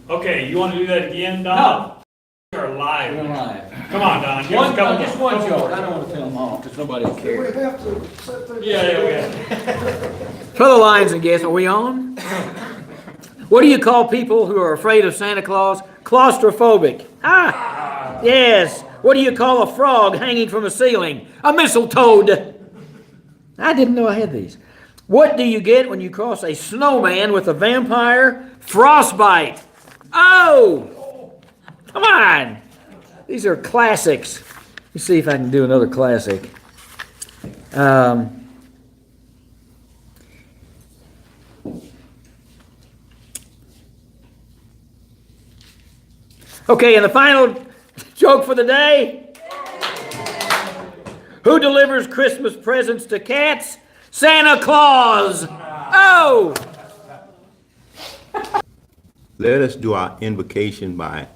Okay, you want to do that again, Don? We are live. We're live. Come on, Don. Give us a couple Just more. one joke. I don't want to tell them all because nobody will We care. have to set things. Yeah. For the Lions and guests, are we on? What do you call people who are afraid of Santa Claus? Claustrophobic. Ah, yes. What do you call a frog hanging from a ceiling? A mistletoe. I didn't know I had these. What do you get when you cross a snowman with a vampire? Frostbite. Oh, come on. These are classics. Let's see if I can do another classic. Okay, and the final joke for the day. Who delivers Christmas presents to cats? Santa Claus. Oh! Let us do our invocation by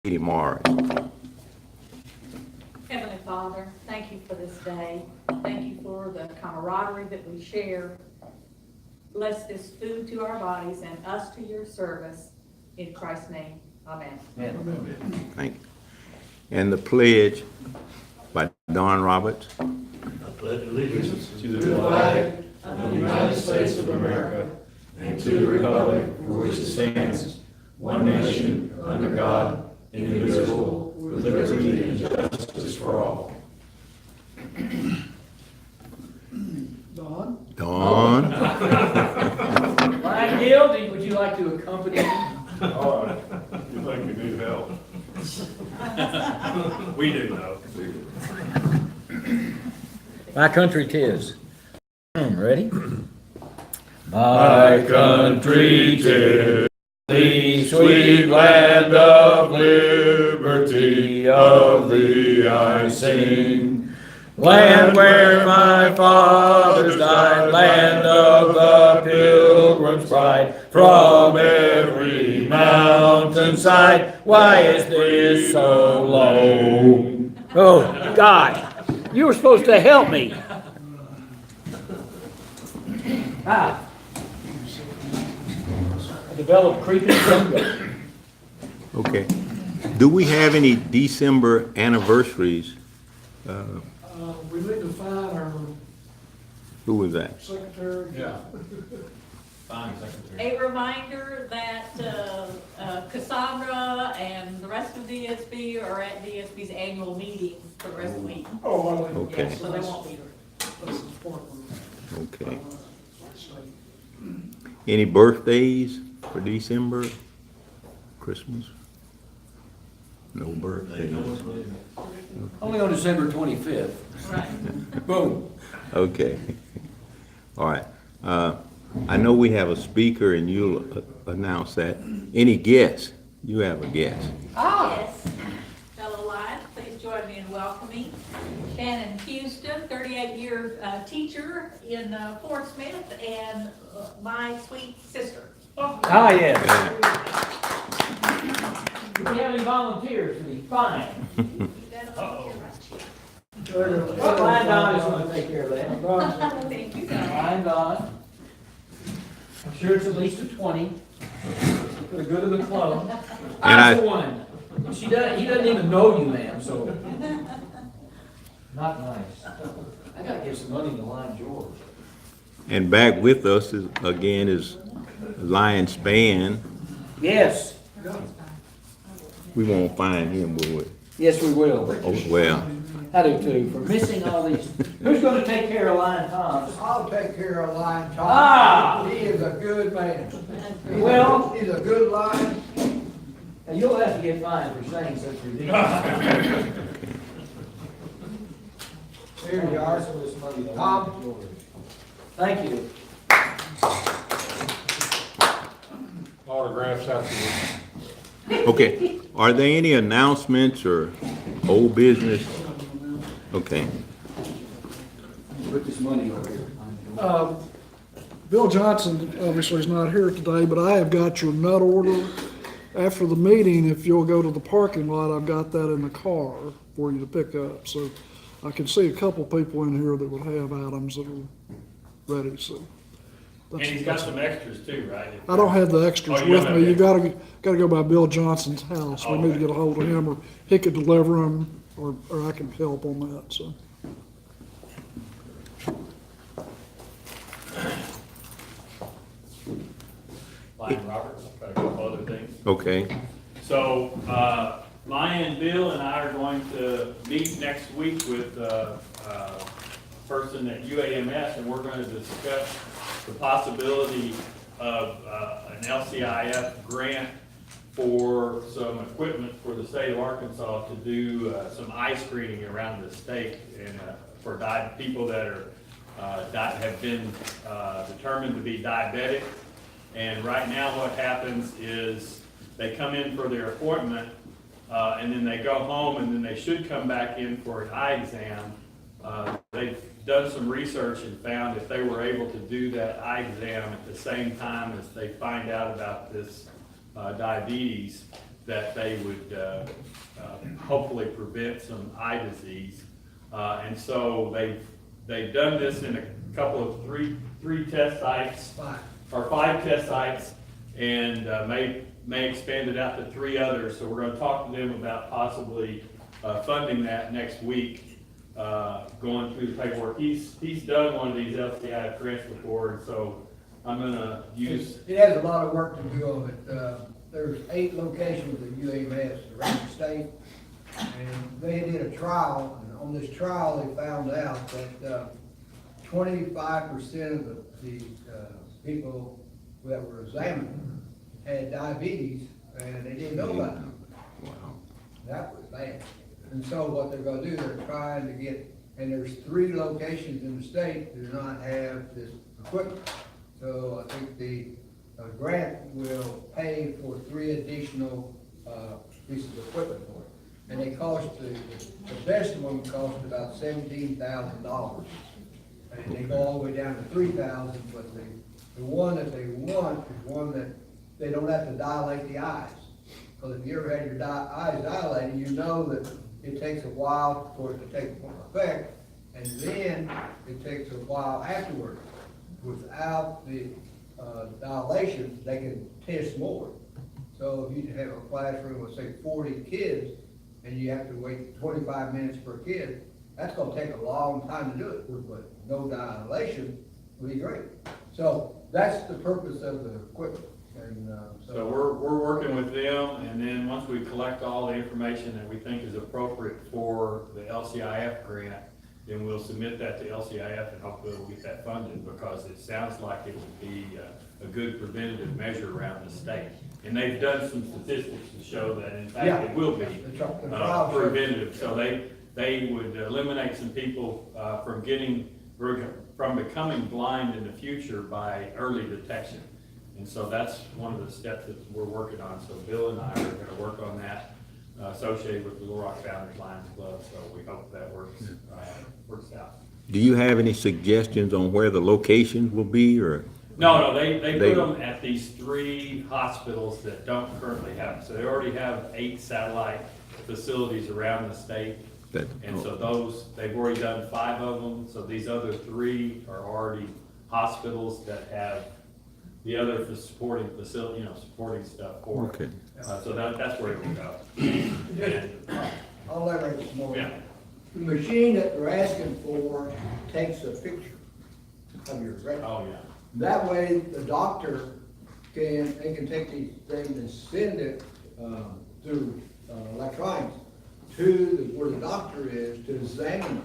Lady Mars. Heavenly Father, thank you for this day. Thank you for the camaraderie that we share. Bless this food to our bodies and us to your service. In Christ's name, amen. Thank you. And the pledge by Don Roberts. Allegiance to the flag of the United States of America and to the republic for which it stands, one nation, under God, indivisible, with liberty and justice for all. Don? Ryan Gill, would you like to accompany me? All right, you think you need help? We do know. My country 'tis. Ready? My country 'tis the sweet land of liberty, of thee I sing. Land where my fathers died, land of the pilgrim's pride, from every mountainside, why is this so low? Oh, God, you were supposed to help me. I developed creeping fungus. Okay. Do we have any December anniversaries? We need to find our Who was that? secretary. Yeah. A reminder that Cassandra and the rest of DSB are at DSB's annual meeting for the rest of the week. Oh, I think Okay. So they won't be here. that's important. Okay. Any birthdays for December? Christmas? No birthdays. Only on December 25th. Right. Boom. Okay. All right. I know we have a speaker and you'll announce that. Any guests? You have a guest. Yes. Fellow Lions, please join me in welcoming Shannon Houston, 38-year teacher in Fort Smith, and my sweet sister. Ah, yes. If we have any volunteers, it'd be fine. Ryan Don is going to take care of that. Thank you. Ryan Don. I'm sure it's at least a 20. For the good of the club. And That's the one. He doesn't even know you, ma'am, so. Not nice. I gotta give some money to Lion George. And back with us is Lion Span. Yes. We won't find him, will we? Yes, we will. Oh, well, I do too, for missing all these. Who's gonna take care of Lion Thomas? I'll take care of Lion Tom. Ah! He is a good man. Well- He's a good lion. And you'll have to get fined for saying such ridiculous. Here you are. Tom. Thank you. Autographs afterwards. okay. Are there any announcements or old business? Okay. Put this money over here. Bill Johnson obviously is not here today, but I have got your nut order. After the meeting, if you'll go to the parking lot, I've got that in the car for you to pick up. So I can see a couple people in here that would have items that are ready, so. And he's got some extras too, right? I don't have the extras Oh, you with don't me. have You the- gotta go by Bill Johnson's house. We need to get a hold of him, or he could deliver them, or I can help on that, so. Lion Roberts, got a couple other things. Okay, So, Lion Bill and I are going to meet next week with a person at UAMS, and we're going to discuss the possibility of an LCIF grant for some equipment for the state of Arkansas to do some eye screening around the state and for people that are have been determined to be diabetic. And right now what happens is they come in for their appointment and then they go home and then they should come back in for an eye exam. They've done some research and found if they were able to do that eye exam at the same time as they find out about this diabetes, that they would hopefully prevent some eye disease. And so they've done this in a couple of three test sites, or 5 test sites, and may expand it out to 3 others. So we're going to talk to them about possibly funding that next week, going through the paperwork. He's done one of these LCI grants before, and so I'm going to use. It has a lot of work to do on it. There's 8 locations of UAMS around the state, and they did a trial, and on this trial, they found out that 25% of the people that were examined had diabetes, and they didn't know about it. wow. That was bad. And so what they're gonna do, they're trying to get, and there's 3 locations in the state that do not have this equipment. So I think the grant will pay for 3 additional pieces of equipment for it. And they cost, the best one cost about $17,000. And they go all the way down to 3,000, but the one that they want is one that they don't have to dilate the eyes. Because if you ever had your eyes dilated, you know that it takes a while for it to take effect, and then it takes a while afterwards. Without the dilation, they can test more. So if you have a classroom with, say, 40 kids, and you have to wait 25 minutes per kid, that's gonna take a long time to do it, but no dilation will be great. So that's the purpose of the equipment, and, So we're working with them, and then once we collect all the information that we think is appropriate for the LCIF grant, then we'll submit that to LCIF and hopefully we'll get that funded, because it sounds like it would be a good preventative measure around the state. And they've done some statistics to show that in fact it will be the trial shows- preventative. So they would eliminate some people from becoming blind in the future by early detection. And so that's one of the steps that we're working on. So Bill and I are gonna work on that, associated with the Little Rock Founders Lions Club, so we hope that works out. Do you have any suggestions on where the locations will be, or? No, they put them at these 3 hospitals that don't currently have them. So they already have 8 satellite facilities around the state. And so they've already done 5 of them, so these other 3 are already hospitals that have the other supporting facility, supporting stuff for it. Okay. So that's where it will go. I'll elaborate some more. Yeah. The machine that they're asking for takes a picture of your retina. Oh, yeah. That way, the doctor they can take these things and send it through electronics to where the doctor is to examine it.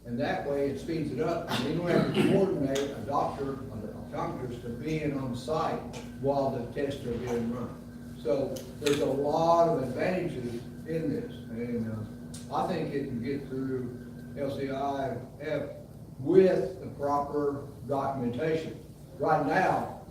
And that way, it speeds it up. And you don't have to coordinate a doctor or the doctors to be in on site while the tests are being run. So there's a lot of advantages in this. And I think it can get through LCIF with the proper documentation. Right now,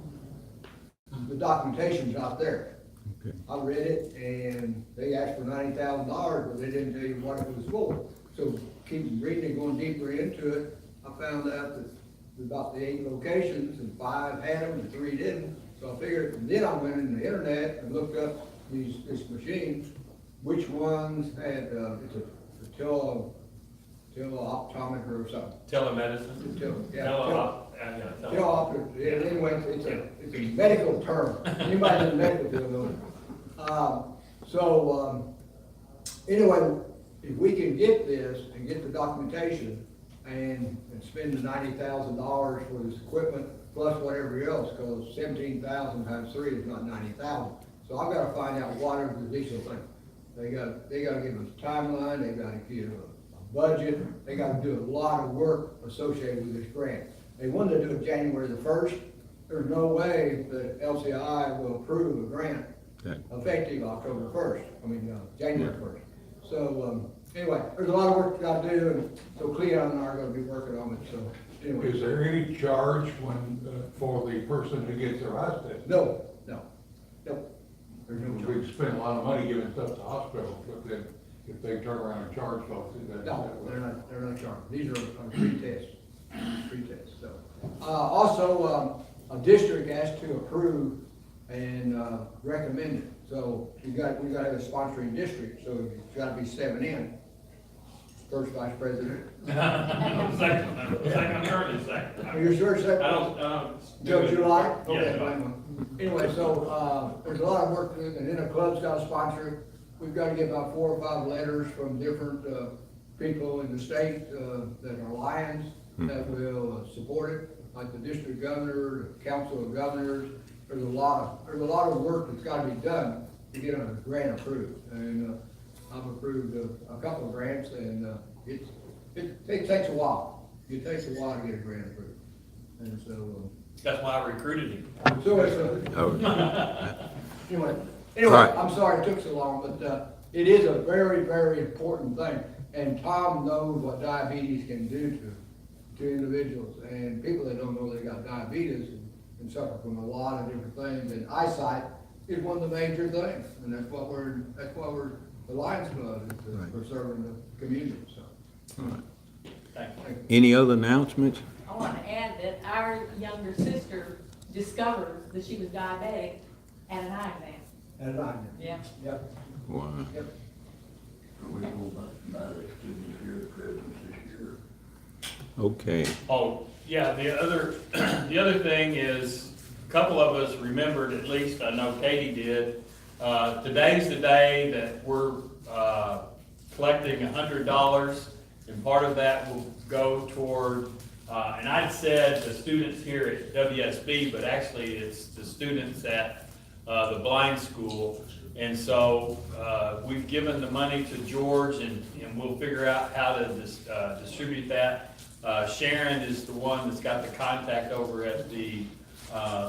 the documentation's not there. Okay. I read it, and they asked for $90,000, but they didn't tell you what it was for. So keep reading and going deeper into it, I found out that about the 8 locations, and 5 had them and 3 didn't. So I figured, and then I went in the internet and looked up this machine, which ones had, it's a teleoptometer or something. Telemedicine. Yeah, Anyway, it's a medical term. Anybody in the medical field knows it. Anyway, if we can get this and get the documentation and spend the $90,000 for this equipment plus whatever else, because 17,000 times 3 is not 90,000. So I've got to find out what are the additional things. They got to give us a timeline, they got to give a budget, they got to do a lot of work associated with this grant. They wanted to do it January the 1st. There's no way that LCI will approve a grant Okay. effective October 1st, January 1st. So, anyway, there's a lot of work we got to do, and so Cleon and I are going to be working on it, so anyway. Is there any charge when, for the person who gets their eyes tested? No. There's no We charge. spend a lot of money giving stuff to hospitals, but then if they turn around and charge folks, that's. No, they're not charged. These are free tests, so. Also, a district has to approve and, recommend it. So we got to have a sponsoring district, so it's got to be 7 in. First vice president. Second, currently second. Are you sure it's I second? don't. Joe, July? Yeah, Okay, July. fine. Anyway, so, there's a lot of work to do, and then the club's got to sponsor it. We've got to get about 4 or 5 letters from different, people in the state, that are Lions, that will support it, like the district governor, the council of governors. There's a lot of work that's got to be done to get a grant approved. And, I've approved a couple of grants, and, it takes a while. It takes a while to get a grant approved. And so, That's why I recruited him. so it's, Oh, Anyway, Right. I'm sorry it took so long, but, it is a very, very important thing. And Tom knows what diabetes can do to individuals. And people that don't know they got diabetes and suffer from a lot of different things. And eyesight is one of the major things. And that's why we're the Lions Club, is we're serving the community, so. Thank you. any other announcements? I want to add that our younger sister discovered that she was diabetic at an eye exam. And I, Yeah. yep, Wow. yep. Okay, Oh, yeah, the other thing is, a couple of us remembered, at least I know Katie did, today's the day that we're, collecting $100, and part of that will go toward, and I'd said the students here at WSB, but actually it's the students at, the blind school. And so, we've given the money to George, and we'll figure out how to distribute that. Sharon is the one that's got the contact over at the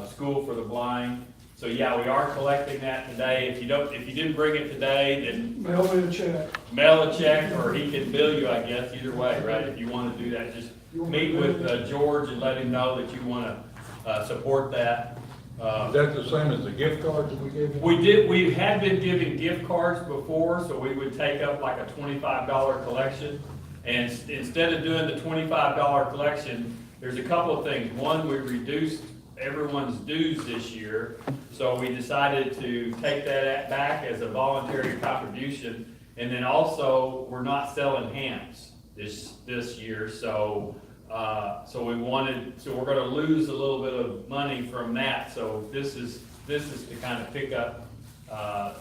School for the Blind. So yeah, we are collecting that today. If you didn't bring it today, then Mail me a check. mail a check, or he can bill you, I guess, either way, right? If you want to do that, just meet with George and let him know that you want to support that. Is that the same as the gift card that we gave you? We had been giving gift cards before, so we would take up like a $25 collection. And instead of doing the $25 collection, there's a couple of things. One, we reduced everyone's dues this year, so we decided to take that back as a voluntary contribution. And then also, we're not selling hams this year, so we're gonna lose a little bit of money from that. So this is to kind of pick up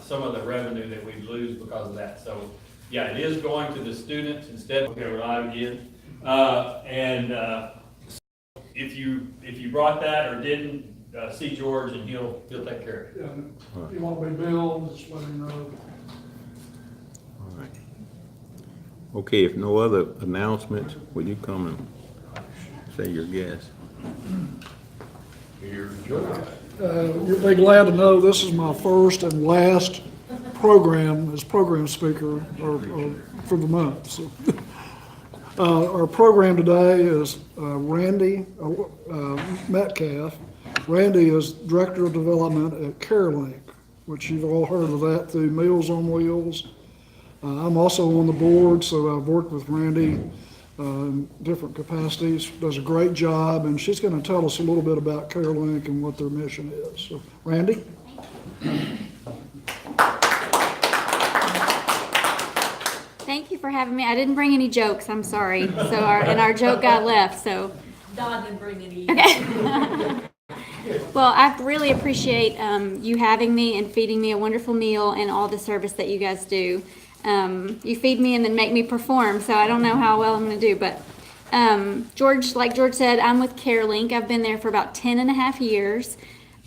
some of the revenue that we lose because of that. So yeah, it is going to the students instead. Okay, we're live again. If you brought that or didn't, see George and he'll take care of it. Yeah, if you want to be billed, just let me know. all right. Okay, if no other announcements, will you come and say your guess? Here, George. You'll be glad to know this is my first and last program as program speaker or for the month. So, our program today is Randy Metcalf. Randy is Director of Development at CareLink, which you've all heard of that through Meals on Wheels. I'm also on the board, so I've worked with Randy in different capacities. Does a great job, and she's going to tell us a little bit about CareLink and what their mission is. So, Randy? Thank you for having me. I didn't bring any jokes, I'm sorry. So our joke got left. So Don didn't bring any. Okay. Well, I really appreciate you having me and feeding me a wonderful meal and all the service that you guys do. You feed me and then make me perform, so I don't know how well I'm going to do. But George, like George said, I'm with CareLink. I've been there for about 10 and a half years.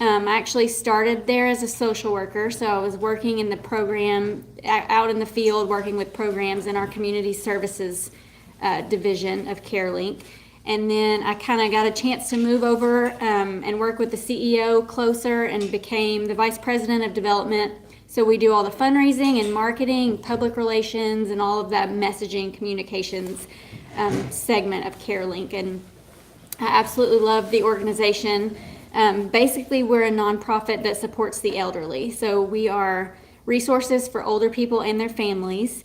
I actually started there as a social worker, so I was working in the program, out in the field, working with programs in our community services division of CareLink. And then I kind of got a chance to move over and work with the CEO closer and became the Vice President of Development. So we do all the fundraising and marketing, public relations, and all of that messaging communications segment of CareLink. And I absolutely love the organization. Basically, we're a nonprofit that supports the elderly. So we are resources for older people and their families.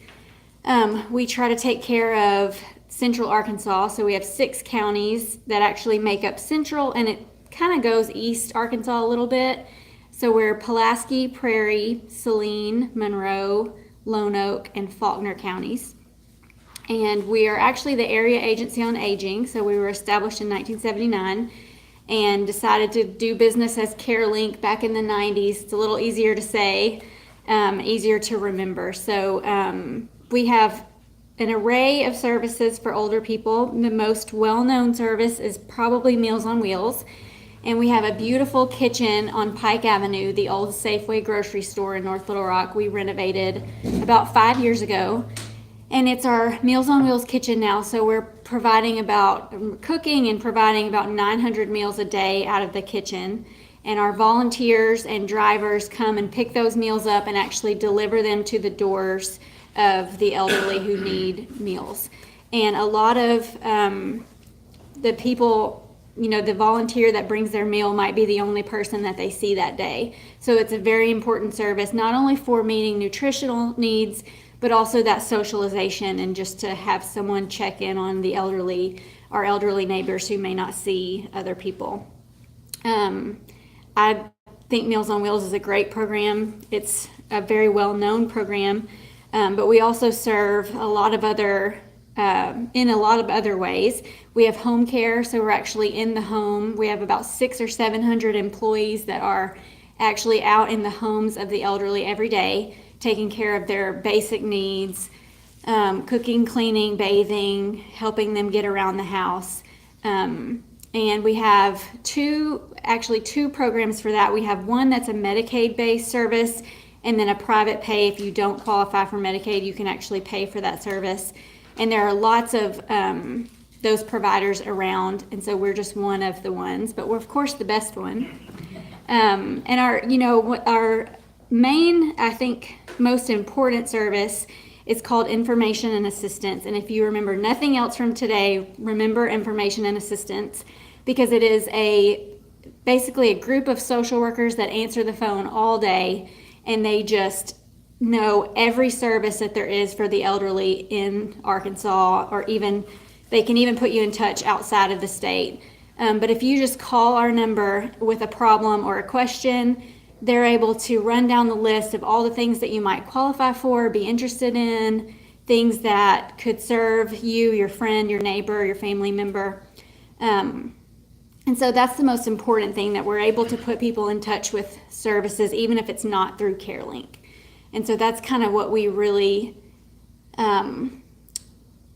We try to take care of Central Arkansas. So we have 6 counties that actually make up Central, and it kind of goes east Arkansas a little bit. So we're Pulaski, Prairie, Saline, Monroe, Lone Oak, and Faulkner counties. And we are actually the Area Agency on Aging. So we were established in 1979 and decided to do business as CareLink back in the 90s. It's a little easier to say, easier to remember. So we have an array of services for older people. The most well-known service is probably Meals on Wheels. And we have a beautiful kitchen on Pike Avenue, the old Safeway grocery store in North Little Rock. We renovated about 5 years ago. And it's our Meals on Wheels kitchen now. So we're cooking and providing about 900 meals a day out of the kitchen. And our volunteers and drivers come and pick those meals up and actually deliver them to the doors of the elderly who need meals. And a lot of the people, the volunteer that brings their meal might be the only person that they see that day. So it's a very important service, not only for meeting nutritional needs, but also that socialization and just to have someone check in on the elderly, our elderly neighbors who may not see other people. I think Meals on Wheels is a great program. It's a very well-known program, but we also serve in a lot of other ways. We have home care, so we're actually in the home. We have about 600 or 700 employees that are actually out in the homes of the elderly every day, taking care of their basic needs, cooking, cleaning, bathing, helping them get around the house. And we have two programs for that. We have one that's a Medicaid-based service, and then a private pay. If you don't qualify for Medicaid, you can actually pay for that service. And there are lots of those providers around, and so we're just one of the ones, but we're of course the best one. And our main, I think, most important service is called Information and Assistance. And if you remember nothing else from today, remember Information and Assistance, because it is basically a group of social workers that answer the phone all day, and they just know every service that there is for the elderly in Arkansas, or even they can even put you in touch outside of the state. But if you just call our number with a problem or a question, they're able to run down the list of all the things that you might qualify for, be interested in, things that could serve you, your friend, your neighbor, your family member. And so that's the most important thing, that we're able to put people in touch with services, even if it's not through CareLink. And so that's kind of what we really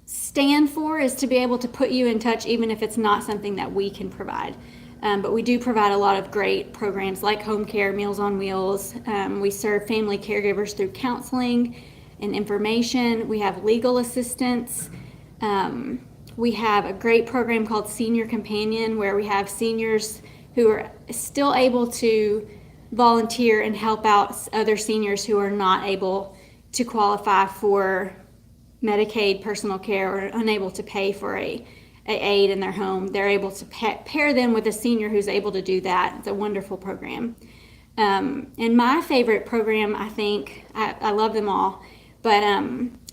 stand for, is to be able to put you in touch, even if it's not something that we can provide. But we do provide a lot of great programs like home care, Meals on Wheels. We serve family caregivers through counseling and information. We have legal assistance. We have a great program called Senior Companion, where we have seniors who are still able to volunteer and help out other seniors who are not able to qualify for Medicaid personal care or unable to pay for a aid in their home. They're able to pair them with a senior who's able to do that. It's a wonderful program. And my favorite program, I think, I love them all, but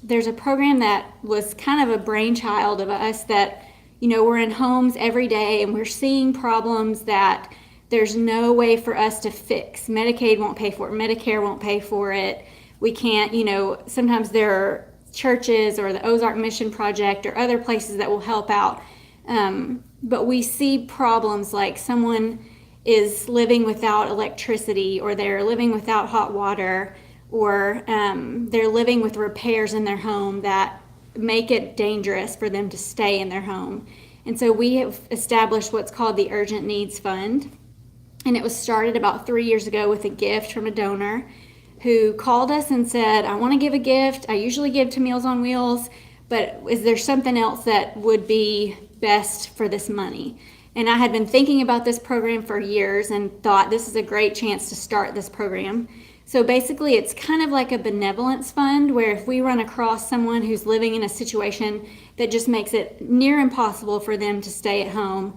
there's a program that was kind of a brainchild of us that, we're in homes every day and we're seeing problems that there's no way for us to fix. Medicaid won't pay for it. Medicare won't pay for it. We can't, sometimes there are churches or the Ozark Mission Project or other places that will help out. but we see problems like someone is living without electricity, or they're living without hot water, or they're living with repairs in their home that make it dangerous for them to stay in their home. And so we have established what's called the Urgent Needs Fund. And it was started about 3 years ago with a gift from a donor who called us and said, I want to give a gift. I usually give to Meals on Wheels, but is there something else that would be best for this money? And I had been thinking about this program for years and thought this is a great chance to start this program. So basically it's kind of like a benevolence fund where if we run across someone who's living in a situation that just makes it near impossible for them to stay at home,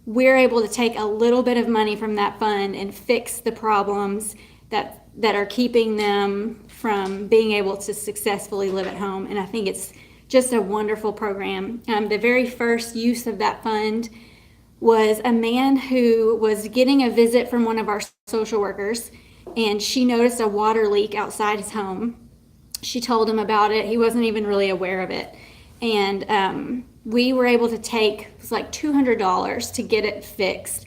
we're able to take a little bit of money from that fund and fix the problems that are keeping them from being able to successfully live at home. And I think it's just a wonderful program. The very first use of that fund was a man who was getting a visit from one of our social workers, and she noticed a water leak outside his home. She told him about it. He wasn't even really aware of it. And we were able to take, it was like $200 to get it fixed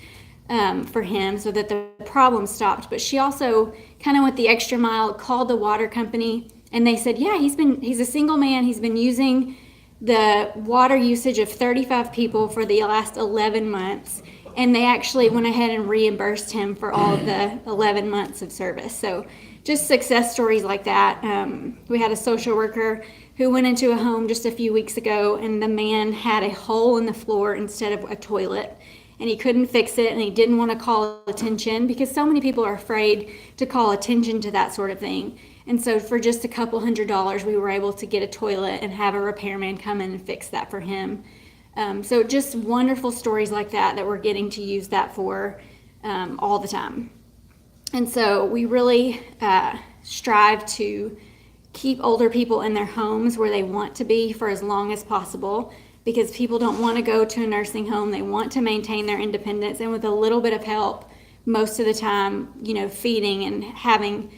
for him so that the problem stopped. But she also kind of went the extra mile, called the water company, and they said, yeah, he's a single man. He's been using the water usage of 35 people for the last 11 months. And they actually went ahead and reimbursed him for all of the 11 months of service. So just success stories like that. We had a social worker who went into a home just a few weeks ago, and the man had a hole in the floor instead of a toilet. And he couldn't fix it, and he didn't want to call attention because so many people are afraid to call attention to that sort of thing. And so for just a couple $100, we were able to get a toilet and have a repairman come in and fix that for him. So just wonderful stories like that we're getting to use that for all the time. And so we really strive to keep older people in their homes where they want to be for as long as possible, because people don't want to go to a nursing home. They want to maintain their independence, and with a little bit of help, most of the time, feeding and having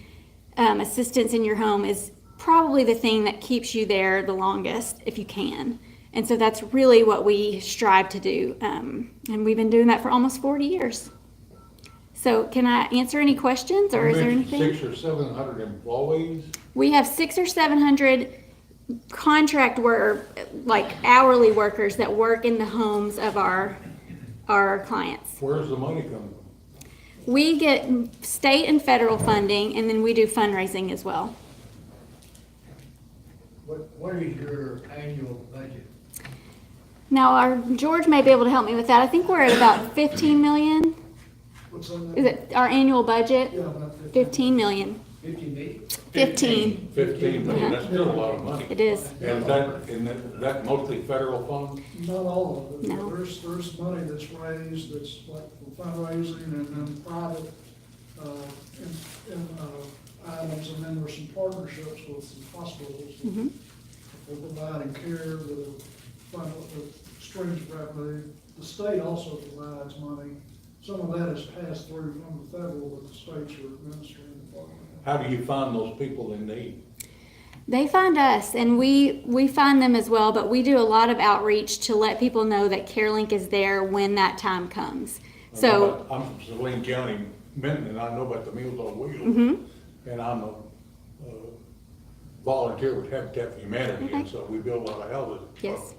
assistance in your home is probably the thing that keeps you there the longest if you can. And so that's really what we strive to do. And we've been doing that for almost 40 years. So can I answer any questions, or is there anything? 600 or 700 employees? We have 600 or 700 contract like hourly workers that work in the homes of our clients. Where's the money coming from? We get state and federal funding, and then we do fundraising as well. What is your annual budget? Now, George may be able to help me with that. I think we're at about 15 million. What's on that? Is it our annual budget? Yeah, about 15 million. 50 million? 15. 15 million, that's still a lot of money. It is. And that mostly federal funds? Not all of it. No. There's money that's raised, that's like for fundraising and then private, items, and then there's some partnerships with some hospitals. Mhm. For providing care that fund the streams of revenue. The state also provides money. Some of that is passed through from the federal, but the states are administering the part. How do you find those people in need? They find us, and we find them as well, but we do a lot of outreach to let people know that CareLink is there when that time comes. So, I'm from Saline County, Benton, and I know about the Meals on Wheels. mhm. And I'm a volunteer with Habitat for Humanity, and Okay. so we build a lot of houses. Yes.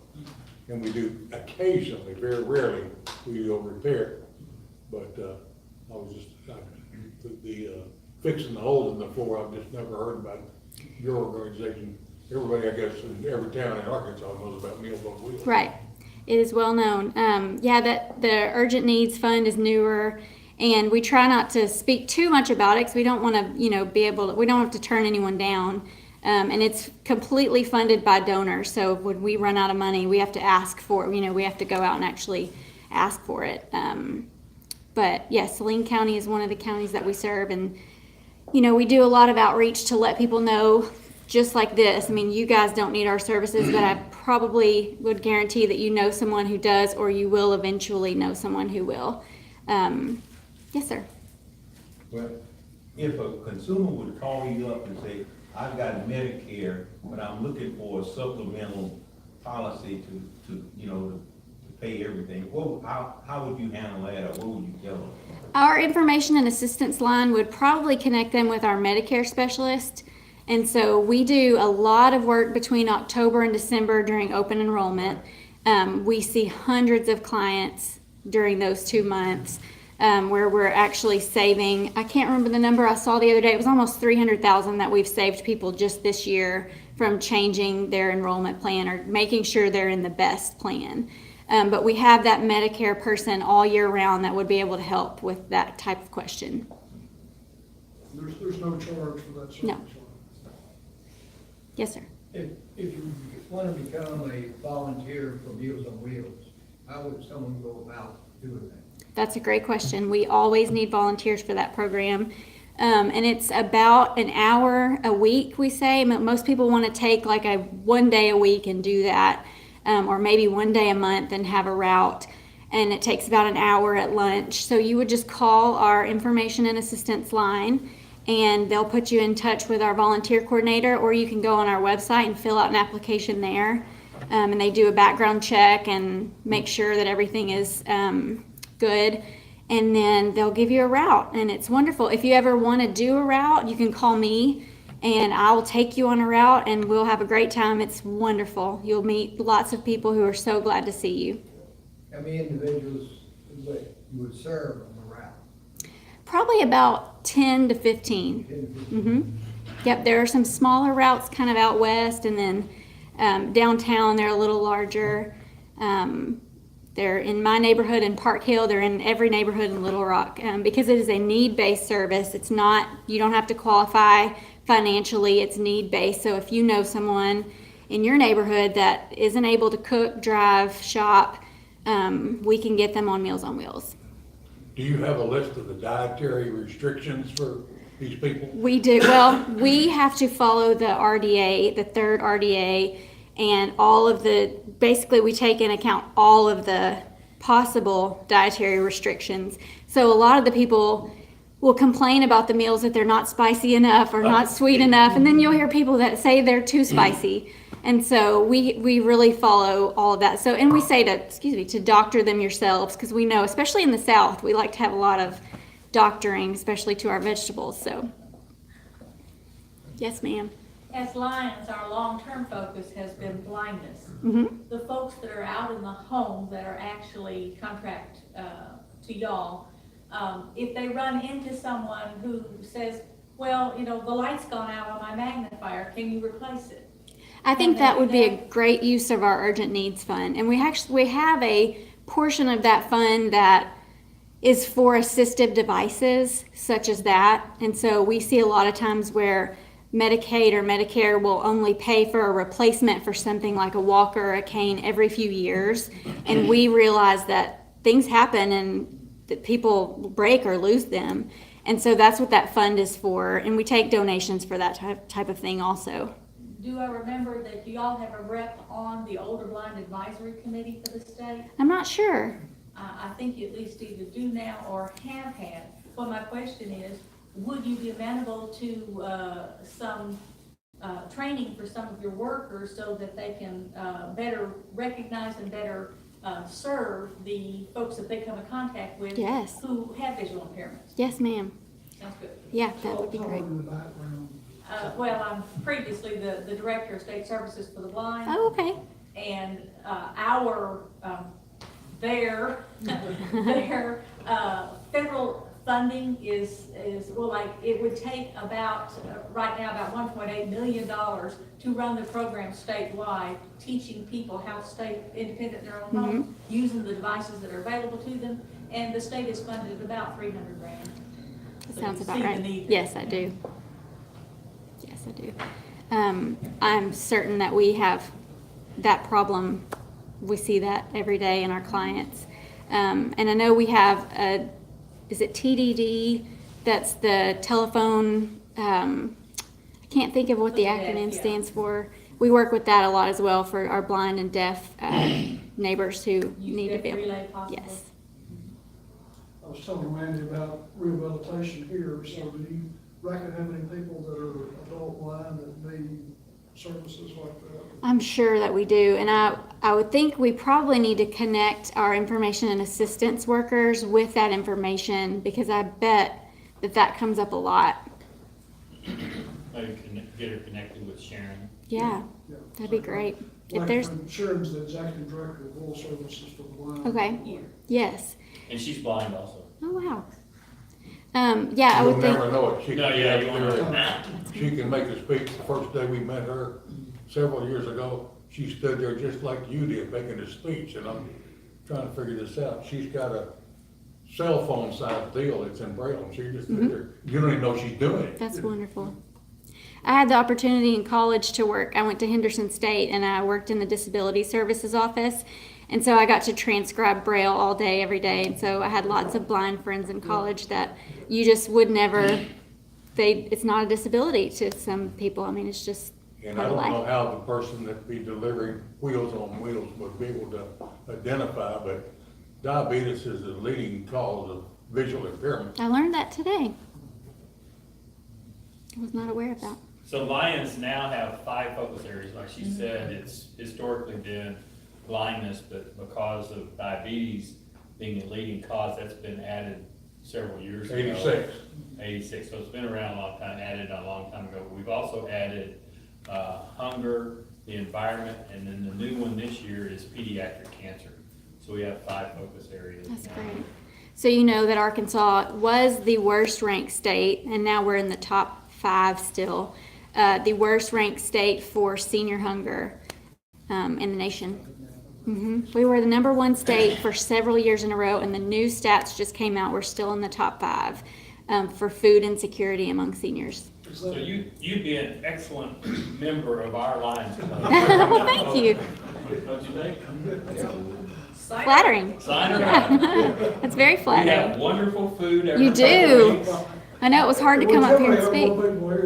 And we do occasionally, very rarely, we do repair. But I was just, the fixing the holes in the floor, I've just never heard about your organization. Everybody, I guess, in every town in Arkansas knows about Meals on Wheels. Right. It is well known. That the Urgent Needs Fund is newer, and we try not to speak too much about it because we don't want to, we don't have to turn anyone down. And it's completely funded by donors. So when we run out of money, we have to ask for, we have to go out and actually ask for it. But yes, Saline County is one of the counties that we serve, and we do a lot of outreach to let people know, just like this. I mean, you guys don't need our services, but I probably would guarantee that you know someone who does, or you will eventually know someone who will. Yes, sir. Well, if a consumer would call you up and say, I've got Medicare, but I'm looking for a supplemental policy to pay everything, how would you handle that, or what would you tell them? Our information and assistance line would probably connect them with our Medicare specialist. And so we do a lot of work between October and December during open enrollment. We see hundreds of clients during those 2 months where we're actually saving, I can't remember the number I saw the other day, it was almost 300,000 that we've saved people just this year from changing their enrollment plan or making sure they're in the best plan. But we have that Medicare person all year round that would be able to help with that type of question. There's no charge for that service. No. Yes, sir. If you want to become a volunteer for Meals on Wheels, how would someone go about doing that? That's a great question. We always need volunteers for that program. And it's about an hour a week, we say. Most people want to take like a 1 day a week and do that, or maybe 1 day a month and have a route. And it takes about an hour at lunch. So you would just call our information and assistance line, and they'll put you in touch with our volunteer coordinator, or you can go on our website and fill out an application there. And they do a background check and make sure that everything is good. And then they'll give you a route, and it's wonderful. If you ever want to do a route, you can call me and I will take you on a route and we'll have a great time. It's wonderful. You'll meet lots of people who are so glad to see you. How many individuals you would serve on the route? Probably about 10 to 15. 10 to 15? Yep, there are some smaller routes kind of out west, and then downtown they're a little larger. They're in my neighborhood in Park Hill. They're in every neighborhood in Little Rock. Because it is a need-based service, it's not, you don't have to qualify financially, it's need-based. So if you know someone in your neighborhood that isn't able to cook, drive, shop, we can get them on Meals on Wheels. Do you have a list of the dietary restrictions for these people? We do. Well, we have to follow the RDA, the third RDA, and all of the, basically we take into account all of the possible dietary restrictions. So a lot of the people will complain about the meals that they're not spicy enough or not sweet enough, and then you'll hear people that say they're too spicy. And so we really follow all of that. So, and we say to doctor them yourselves, because we know, especially in the South, we like to have a lot of doctoring, especially to our vegetables. So, yes, ma'am. As Lions, our long-term focus has been blindness. The folks that are out in the home that are actually contract to y'all, if they run into someone who says, well, you know, the light's gone out on my magnifier, can you replace it? I think that would be a great use of our urgent needs fund. And we have a portion of that fund that is for assistive devices such as that. And so we see a lot of times where Medicaid or Medicare will only pay for a replacement for something like a walker or a cane every few years. And we realize that things happen and that people break or lose them. And so that's what that fund is for. And we take donations for that type of thing also. Do I remember that you all have a rep on the Older Blind Advisory Committee for the state? I'm not sure. I think you at least either do now or have had. Well, my question is, would you be amenable to some training for some of your workers so that they can better recognize and better serve the folks that they come in contact with Yes. who have visual impairments? Yes, ma'am. Sounds good. Yeah, that would be great. In the background. Well, I'm previously the Director of State Services for the Blind. Oh, okay. And their federal funding is well, like, it would take about, right now, about $1.8 million to run the program statewide, teaching people how to stay independent in their own home, using the devices that are available to them, and the state is funded at about $300,000. That So sounds you about see the right. need. Yes, I do. Yes, I do. I'm certain that we have that problem. We see that every day in our clients. And I know we have is it TDD? That's the telephone, I can't think of what the acronym stands for. We work with that a lot as well for our blind and deaf neighbors who need to be able. Relay possibly? Yes. I was telling Randy about rehabilitation here, so do you reckon how many people that are adult blind that need services like that? I'm sure that we do, and I would think we probably need to connect our information and assistance workers with that information, because I bet that comes up a lot. Maybe get her connected with Sharon. Yeah, Yeah. that'd be great. If Like there's, when Sharon's the executive director of rural services for the blind. okay, yes. And she's blind also. Oh, wow. Yeah, I You'll would think, never know it. She No, can yeah, get you up won't there. She can make a speech. The first day we met her, several years ago, she stood there just like you did, making a speech, and I'm trying to figure this out. She's got a cell phone size deal, it's in Braille, and she just stood there. You don't even know she's doing it. that's wonderful. I had the opportunity in college to work. I went to Henderson State and I worked in the disability services office. And so I got to transcribe Braille all day, every day. And so I had lots of blind friends in college that you just would never, it's not a disability to some people. I mean, it's just And I part of don't know life. how the person that be delivering Wheels on Wheels would be able to identify, but diabetes is the leading cause of visual impairment. I learned that today. I was not aware of that. So Lions now have 5 focus areas. Like she said, it's historically been blindness, but because of diabetes being the leading cause, that's been added several years ago. 86. 86, so it's been around a long time, added a long time ago. We've also added hunger, the environment, and then the new one this year is pediatric cancer. So we have 5 focus areas. That's now. great. So you know that Arkansas was the worst ranked state, and now we're in the top 5 still. The worst ranked state for senior hunger in the nation. We were the #1 state for several years in a row, and the new stats just came out. We're still in the top 5 for food insecurity among seniors. So you'd be an excellent member of our Lions Club. Well, thank you. Don't you think? Flattering. Sign her up. That's very We have flattering. wonderful food every You couple do. of weeks. I know it was hard to come up here and speak.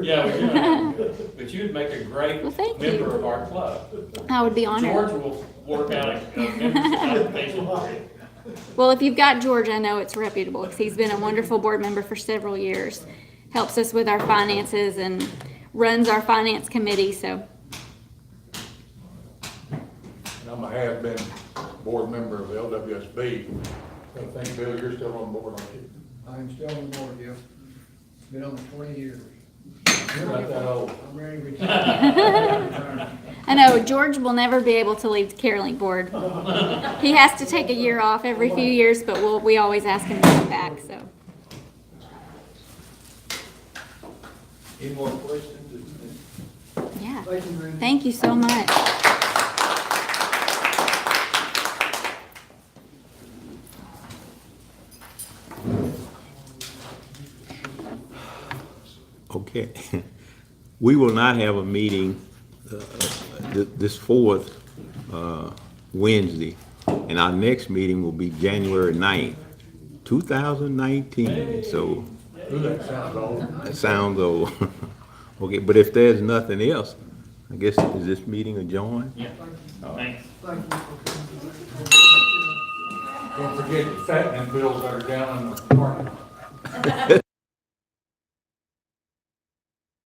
Yeah, we do. But you'd make a great Well, thank you. member of our club. I would be honored. George will work out a membership application for you. Well, if you've got George, I know it's reputable because he's been a wonderful board member for several years. Helps us with our finances and runs our finance committee, so. And I'm a have-been board member of the LWSB. I think, Bill, you're still on board, aren't you? I'm still on board, yeah. Been on for 20 years. You're not that old. I'm ready to retire. I know George will never be able to leave the Carolink board. He has to take a year off every few years, but we always ask him to come back, so. Any more questions? Yeah, Thank you, Randy. thank you so much. Okay. We will not have a meeting this 4th Wednesday, and our next meeting will be January 9th, 2019. So Ooh, that sounds old. that sounds old. Okay, but if there's nothing else, I guess, is this meeting adjourned? Yeah, thanks. Thank you. Don't forget the fattening bills that are down in the parking lot.